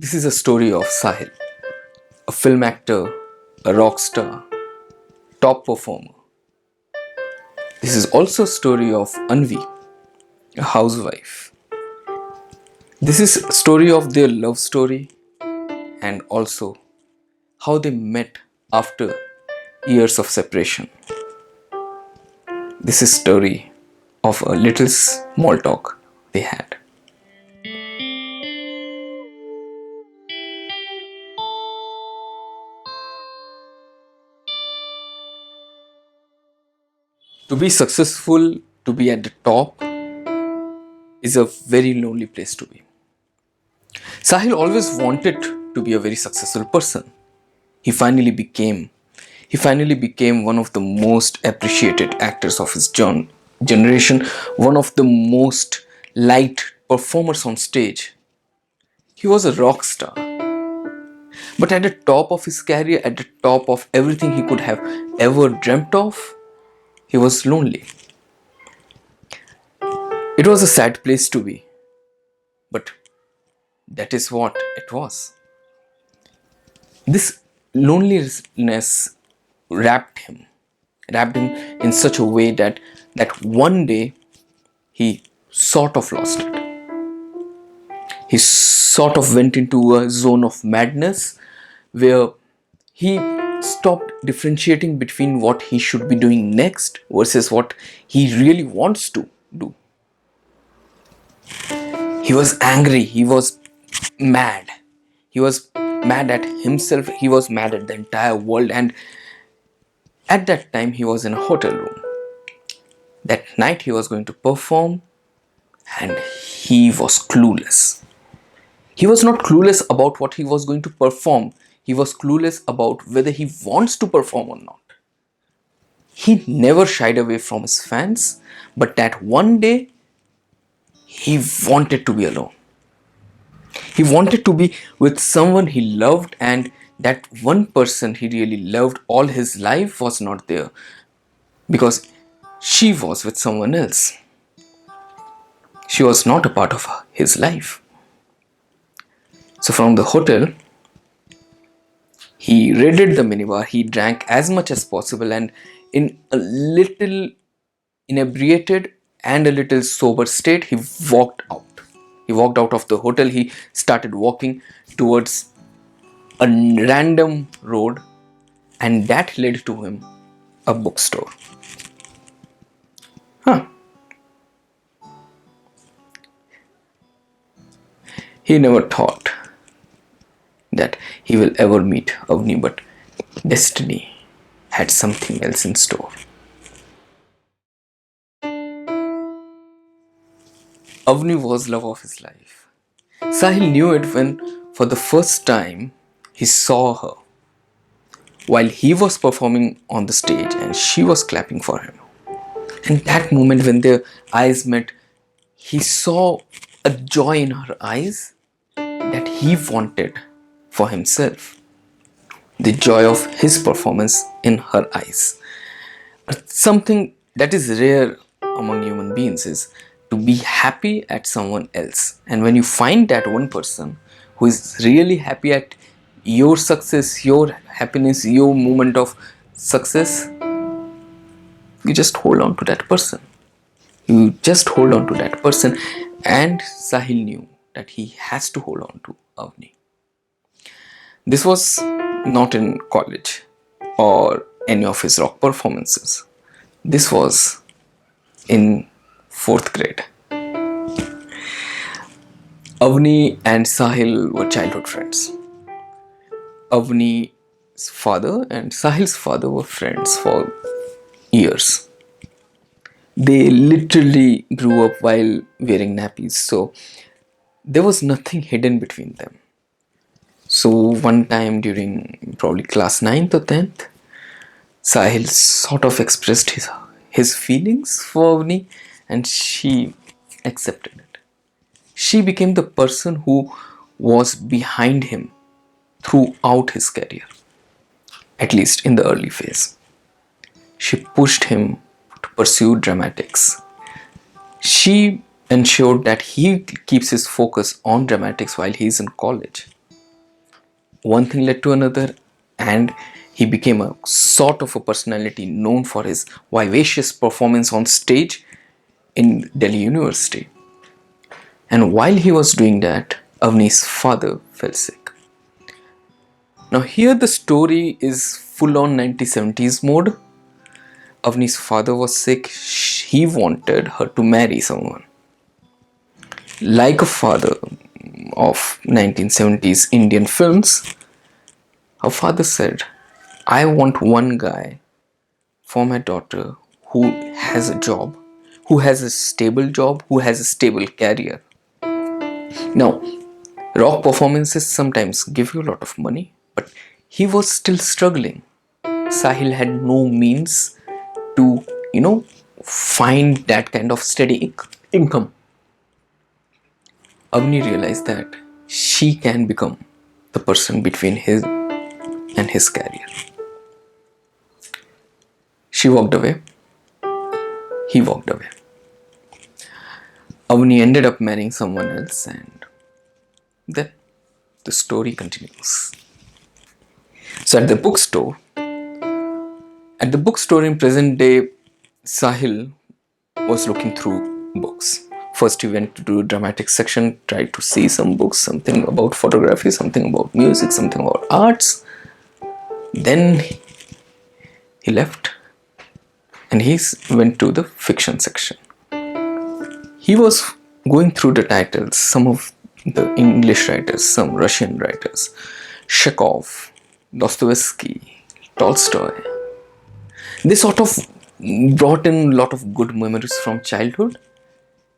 This is a story of Sahil, a film actor, a rock star, top performer. This is also a story of Anvi, a housewife. This is a story of their love story and also how they met after years of separation. This is story of a little small talk they had. To be successful, to be at the top, is a very lonely place to be. Sahil always wanted to be a very successful person. He finally became. He finally became one of the most appreciated actors of his generation, one of the most liked performers on stage. He was a rock star. But at the top of his career, at the top of everything he could have ever dreamt of, he was lonely. It was a sad place to be, but that is what it was. This loneliness wrapped him in such a way that one day he sort of lost it. He sort of went into a zone of madness where he stopped differentiating between what he should be doing next versus what he really wants to do. He was angry, he was mad. He was mad at himself, he was mad at the entire world, and at that time he was in a hotel room. That night he was going to perform and he was clueless. He was not clueless about what he was going to perform. He was clueless about whether he wants to perform or not. He never shied away from his fans, but that one day he wanted to be alone. He wanted to be with someone he loved, and that one person he really loved all his life was not there because she was with someone else. She was not a part of his life. So from the hotel, he raided the minibar, he drank as much as possible, and in a little inebriated and a little sober state, he walked out. He walked out of the hotel, he started walking towards a random road, and that led to him a bookstore. He never thought that he will ever meet Avni, but destiny had something else in store. Avni was love of his life. Sahil knew it when, for the first time, he saw her while he was performing on the stage and she was clapping for him. And that moment when their eyes met, he saw a joy in her eyes that he wanted for himself. The joy of his performance in her eyes. But something that is rare among human beings is to be happy at someone else. And when you find that one person who is really happy at your success, your happiness, your moment of success, you just hold on to that person. You just hold on to that person. And Sahil knew that he has to hold on to Avni. This was not in college or any of his rock performances. This was in 4th grade. Avni and Sahil were childhood friends. Avni's father and Sahil's father were friends for years. They literally grew up while wearing nappies, so there was nothing hidden between them. So one time during probably class 9th or 10th, Sahil sort of expressed his feelings for Avni and she accepted it. She became the person who was behind him throughout his career, at least in the early phase. She pushed him to pursue dramatics. She ensured that he keeps his focus on dramatics while he is in college. one thing led to another, and he became a sort of a personality known for his vivacious performance on stage in Delhi University. And while he was doing that, Avni's father fell sick. Now, here the story is full on 1970s mode. Avni's father was sick. He wanted her to marry someone. Like a father of 1970s Indian films, her father said, I want one guy for my daughter who has a job, who has a stable job, who has a stable career. Now, rock performances sometimes give you a lot of money, but he was still struggling. Sahil had no means to, find that kind of steady income. Avni realized that she can become the person between his and his career. She walked away. He walked away. Avni ended up marrying someone else, and then the story continues. So at the bookstore in present day, Sahil was looking through books. First, he went to the dramatic section, tried to see some books, something about photography, something about music, something about arts. Then he left and he went to the fiction section. He was going through the titles, some of the English writers, some Russian writers, Chekhov, Dostoevsky, Tolstoy. They sort of brought in a lot of good memories from childhood,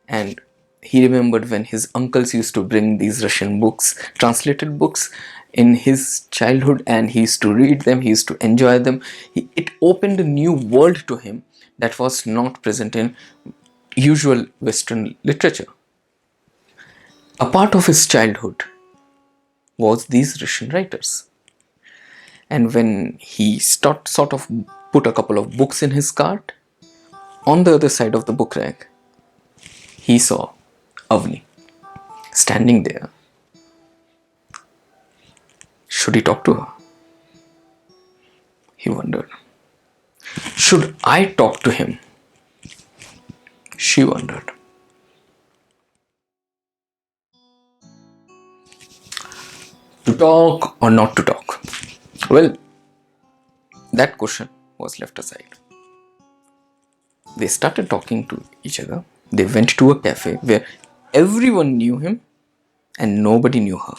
and he remembered when his uncles used to bring these Russian books, translated books, in his childhood, and he used to read them, he used to enjoy them. It opened a new world to him that was not present in usual Western literature. A part of his childhood was these Russian writers. And when he sort of put a couple of books in his cart, on the other side of the book rack, he saw Avni standing there. Should he talk to her? He wondered. Should I talk to him? She wondered. To talk or not to talk? Well, that question was left aside. They started talking to each other. They went to a cafe where everyone knew him and nobody knew her.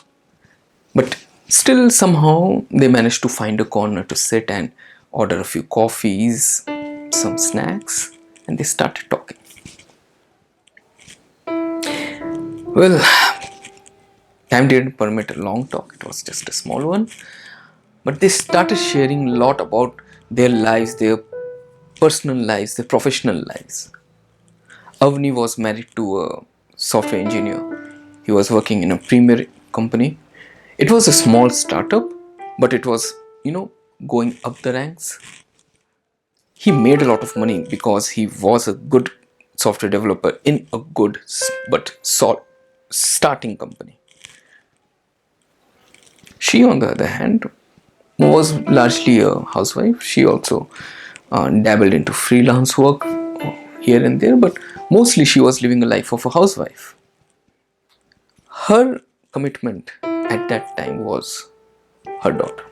But still, somehow, they managed to find a corner to sit and order a few coffees, some snacks, and they started talking. Well, time didn't permit a long talk, it was just a small one. But they started sharing a lot about their lives, their personal lives, their professional lives. Avni was married to a software engineer. He was working in a premier company. It was a small startup, but it was, going up the ranks. He made a lot of money because he was a good software developer in a good but starting company. She, on the other hand, was largely a housewife. She also dabbled into freelance work here and there, but mostly she was living a life of a housewife. Her commitment at that time was her daughter.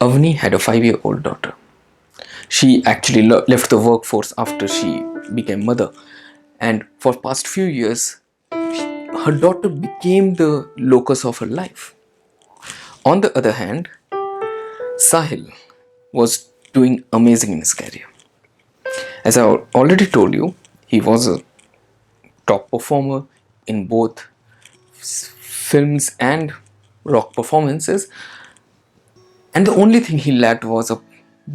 Avni had a 5-year-old daughter. She actually left the workforce after she became mother, and for past few years, her daughter became the locus of her life. On the other hand, Sahil was doing amazing in his career. As I already told you, he was a top performer in both films and rock performances, and the only thing he lacked was a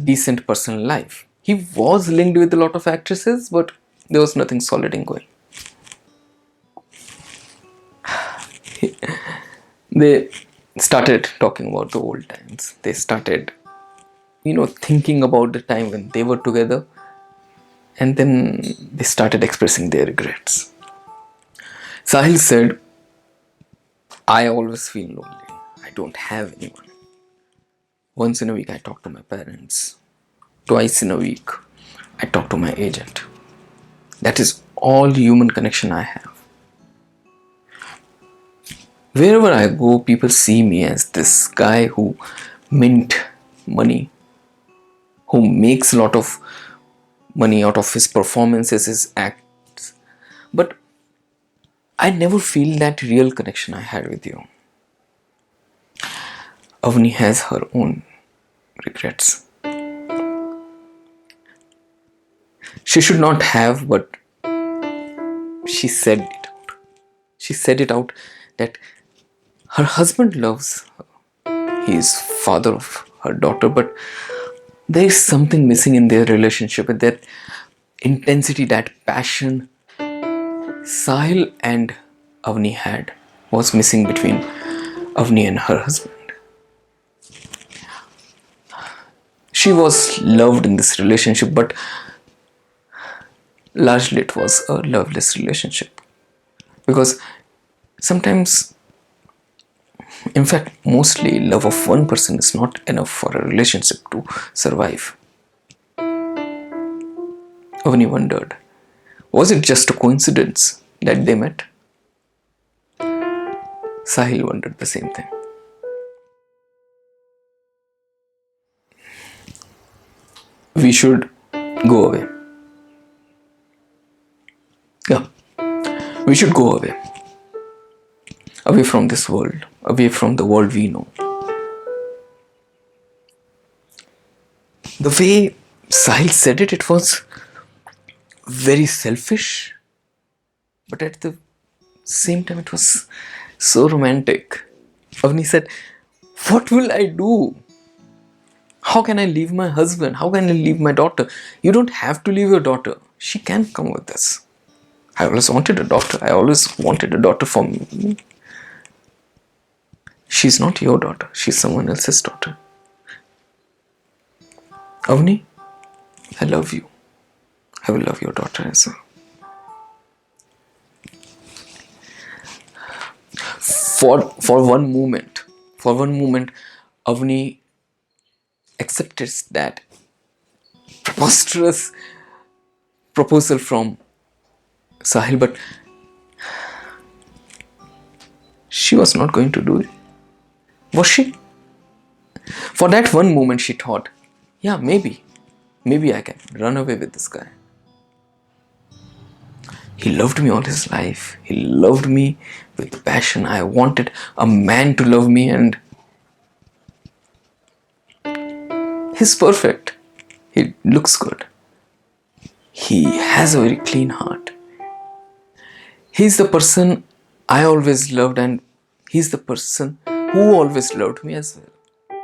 decent personal life. He was linked with a lot of actresses, but there was nothing solid in going. They started talking about the old times. They started, thinking about the time when they were together, and then they started expressing their regrets. Sahil said, I always feel lonely. I don't have anyone. Once in a week, I talk to my parents. Twice in a week, I talk to my agent. That is all human connection I have. Wherever I go, people see me as this guy who mint money, who makes a lot of money out of his performances, his acts. But I never feel that real connection I had with you. Avni has her own regrets. She should not have, but she said it out. She said it out that her husband loves her. He is father of her daughter, but there is something missing in their relationship, and that intensity, that passion Sahil and Avni had was missing between Avni and her husband. She was loved in this relationship, but largely it was a loveless relationship. Because sometimes, in fact, mostly love of one person is not enough for a relationship to survive. Avni wondered, was it just a coincidence that they met? Sahil wondered the same thing. We should go away. Yeah, we should go away. Away from this world, away from the world we know. The way Sahil said it, it was very selfish, but at the same time, it was so romantic. Avni said, what will I do? How can I leave my husband? How can I leave my daughter? You don't have to leave your daughter. She can come with us. I always wanted a daughter. I always wanted a daughter for me. She's not your daughter. She's someone else's daughter. Avni, I love you. I will love your daughter as well. For one moment, Avni accepted that preposterous proposal from Sahil, but she was not going to do it. Was she? For that one moment, she thought, yeah, maybe I can run away with this guy. He loved me all his life. He loved me with passion. I wanted a man to love me, and he's perfect. He looks good. He has a very clean heart. He's the person I always loved, and he's the person who always loved me as well.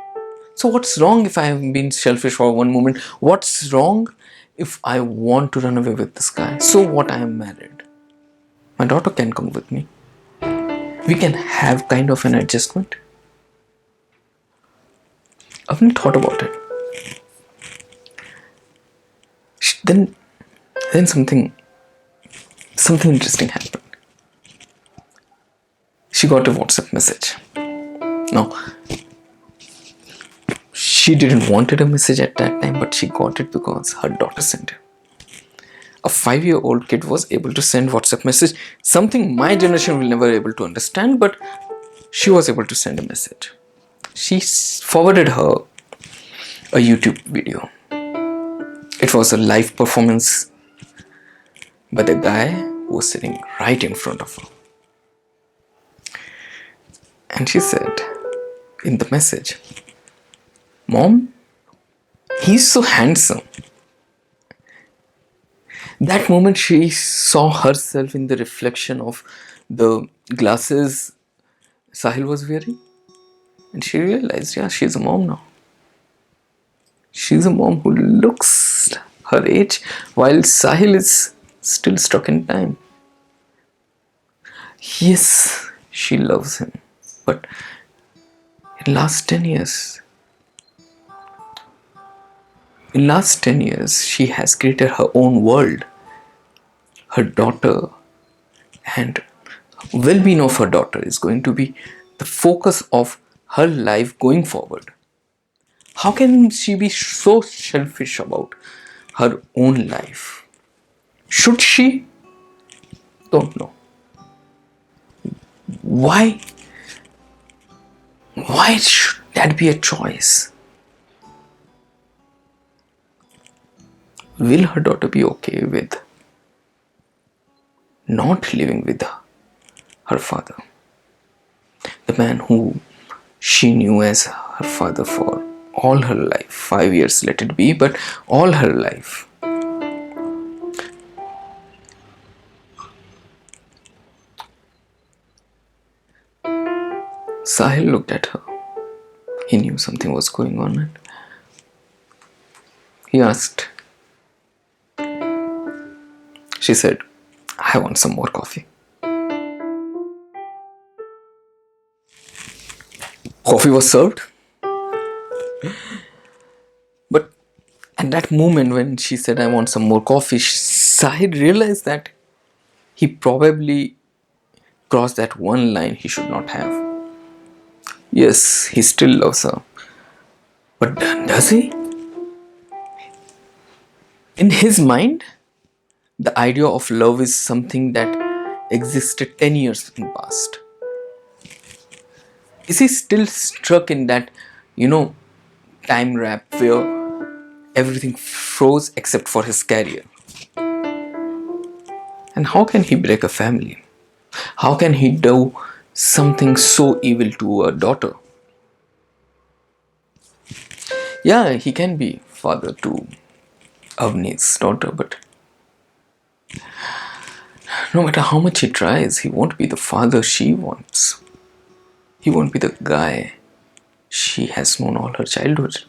So what's wrong if I have been selfish for one moment? What's wrong if I want to run away with this guy? So what, I am married. My daughter can come with me. We can have kind of an adjustment. I've not thought about it. Then something interesting happened. She got a WhatsApp message. Now, she didn't wanted a message at that time, but she got it because her daughter sent it. A 5-year-old kid was able to send WhatsApp message, something my generation will never able to understand, but she was able to send a message. She forwarded her a YouTube video. It was a live performance by the guy who was sitting right in front of her. And she said in the message, Mom, he's so handsome. That moment she saw herself in the reflection of the glasses Sahil was wearing. And she realized, yeah, she's a mom now. She's a mom who looks her age while Sahil is still stuck in time. Yes, she loves him. But in last 10 years, she has created her own world. Her daughter and well-being of her daughter is going to be the focus of her life going forward. How can she be so selfish about her own life? Should she? Don't know. Why? Why should that be a choice? Will her daughter be okay with not living with her father? The man who she knew as her father for all her life, 5 years let it be, but all her life. Sahil looked at her. He knew something was going on and he asked. She said, I want some more coffee. Coffee was served. But at that moment when she said, I want some more coffee, Sahid realized that he probably crossed that one line he should not have. Yes, he still loves her. But does he? In his mind, the idea of love is something that existed 10 years in past. Is he still stuck in that, time wrap where everything froze except for his career? And how can he break a family? How can he do something so evil to a daughter? Yeah, he can be father to Avni's daughter, but no matter how much he tries, he won't be the father she wants. He won't be the guy she has known all her childhood.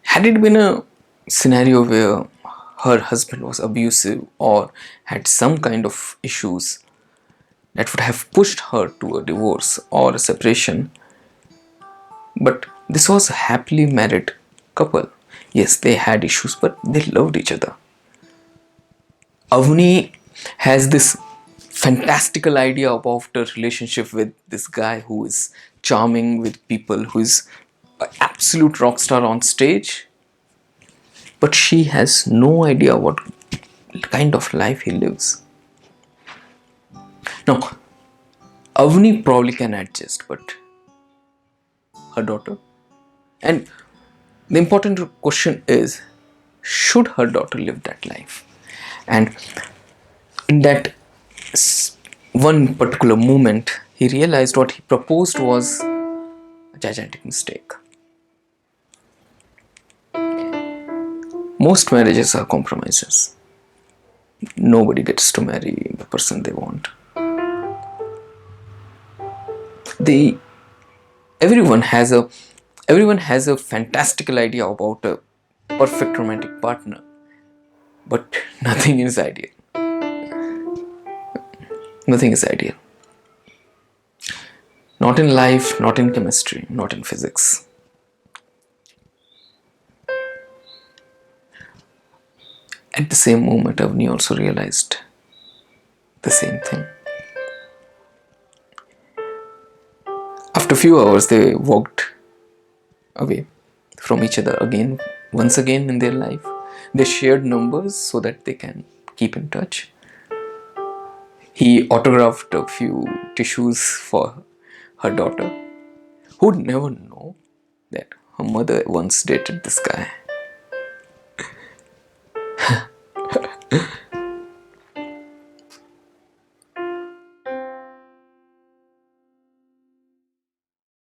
Had it been a scenario where her husband was abusive or had some kind of issues that would have pushed her to a divorce or a separation, but this was a happily married couple. Yes, they had issues, but they loved each other. Avni has this fantastical idea about a relationship with this guy who is charming with people, who is an absolute rock star on stage, but she has no idea what kind of life he lives. Now, Avni probably can adjust, but her daughter? And the important question is, should her daughter live that life? And in that one particular moment, he realized what he proposed was a gigantic mistake. Most marriages are compromises. Nobody gets to marry the person they want. They everyone has a fantastical idea about a perfect romantic partner, but nothing is ideal. Nothing is ideal. Not in life, not in chemistry, not in physics. At the same moment, Avni also realized the same thing. After a few hours, they walked away from each other again, once again in their life. They shared numbers so that they can keep in touch. He autographed a few tissues for her daughter, who'd never know that her mother once dated this guy.